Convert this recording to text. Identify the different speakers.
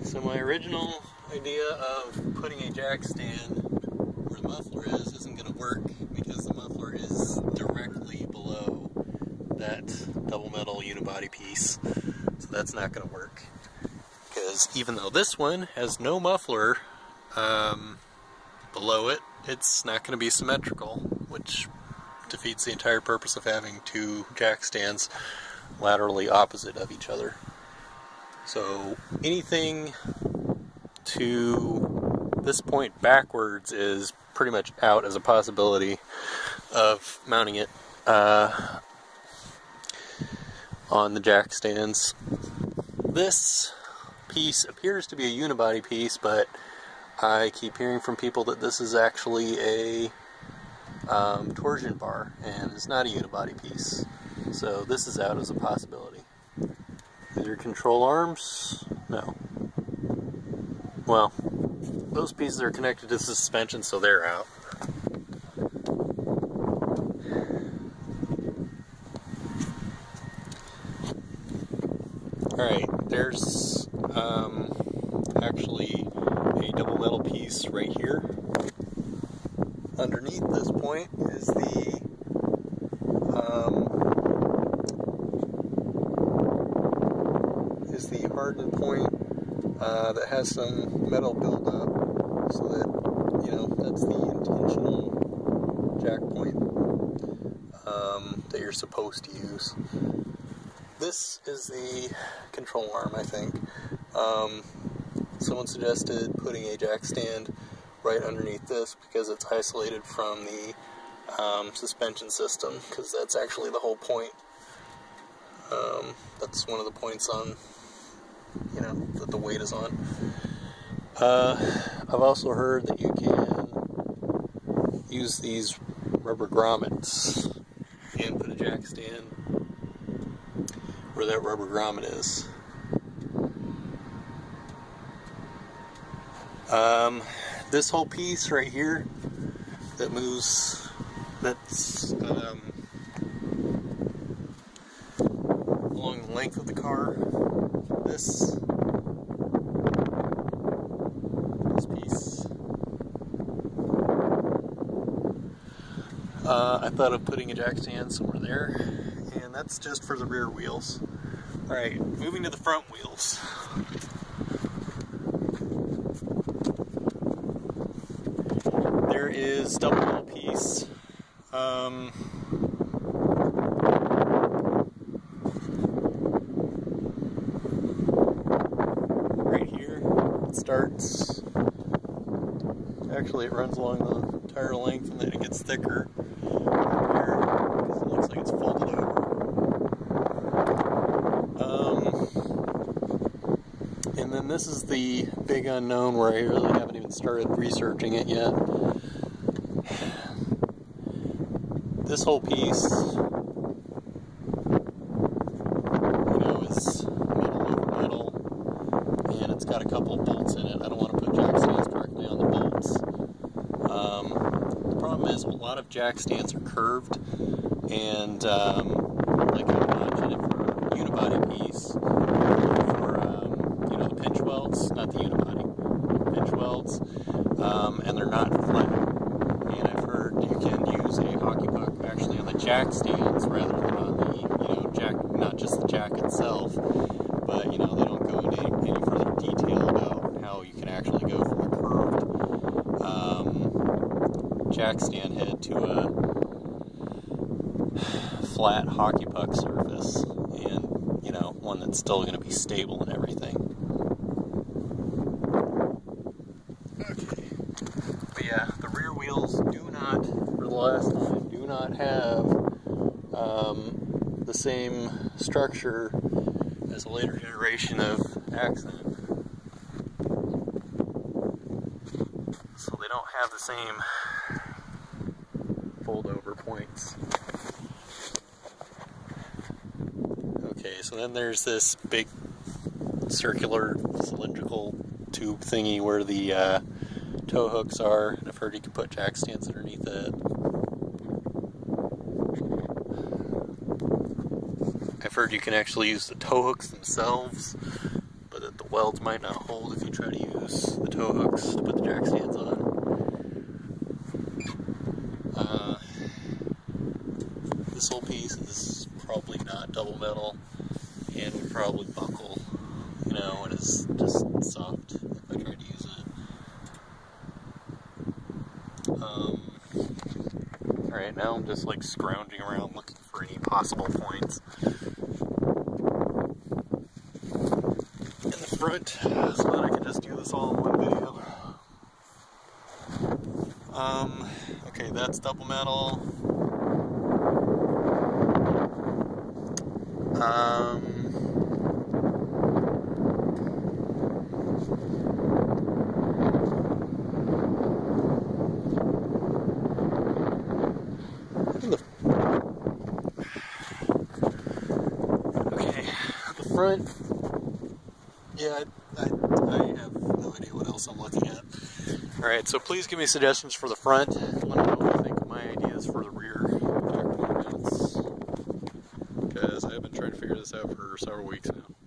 Speaker 1: So my original idea of putting a jack stand where the muffler is isn't going to work because the muffler is directly below that double metal unibody piece. So that's not going to work. Because even though this one has no muffler below it, it's not going to be symmetrical, which defeats the entire purpose of having two jack stands laterally opposite of each other. So anything to this point backwards is pretty much out as a possibility of mounting it on the jack stands. This piece appears to be a unibody piece, but I keep hearing from people that this is actually a torsion bar and it's not a unibody piece. So this is out as a possibility. These are control arms? No. Well, those pieces are connected to the suspension, so they're out. Alright, there's actually a double metal piece right here. Underneath this point is the hardened point that has some metal buildup, so that, you know, that's the intentional jack point that you're supposed to use. This is the control arm, I think. Someone suggested putting a jack stand right underneath this because it's isolated from the suspension system, because that's actually the whole point. That's one of the points on, you know, that the weight is on. I've also heard that you can use these rubber grommets and put a jack stand where that rubber grommet is. This whole piece right here that moves, that's along the length of the car, this piece, I thought of putting a jack stand somewhere there, and that's just for the rear wheels. Alright, moving to the front wheels. There is double metal piece. Right here, it starts. Actually, it runs along the entire length, and then it gets thicker here because it looks like it's folded over. And then this is the big unknown where I really haven't even started researching it yet. This whole piece, you know, is metal over metal, and it's got a couple of bolts in it. I don't want to put jack stands directly on the bolts. The problem is a lot of jack stands are curved, and like I mentioned it for a unibody piece, for you know, the pinch welds, not the unibody, pinch welds, and they're not flat. And I've heard you can use a hockey puck actually on the jack stands rather than on the, you know, jack, not just the jack itself, but, you know, they don't go into any further detail about how you can actually go from a curved jack stand head to a flat hockey puck surface, and, you know, one that's still going to be stable and everything. But yeah, the rear wheels do not, for the last time, do not have the same structure as a later generation of Accent. So they don't have the same fold-over points. Okay, so then there's this big circular cylindrical tube thingy where the tow hooks are, and I've heard you can put jack stands underneath it. I've heard you can actually use the tow hooks themselves, but that the welds might not hold if you try to use the tow hooks to put the jack stands on. This whole piece is probably not double metal and would probably buckle, you know, and it's just soft if I tried to use it. Alright, now I'm just like scrounging around looking for any possible points in the front so that I can just do this all in one video. Okay, that's double metal. Front, yeah, I have no idea what else I'm looking at. Alright, so please give me suggestions for the front. Let me know what you think of my ideas for the rear jack point mounts, because I've been trying to figure this out for several weeks now.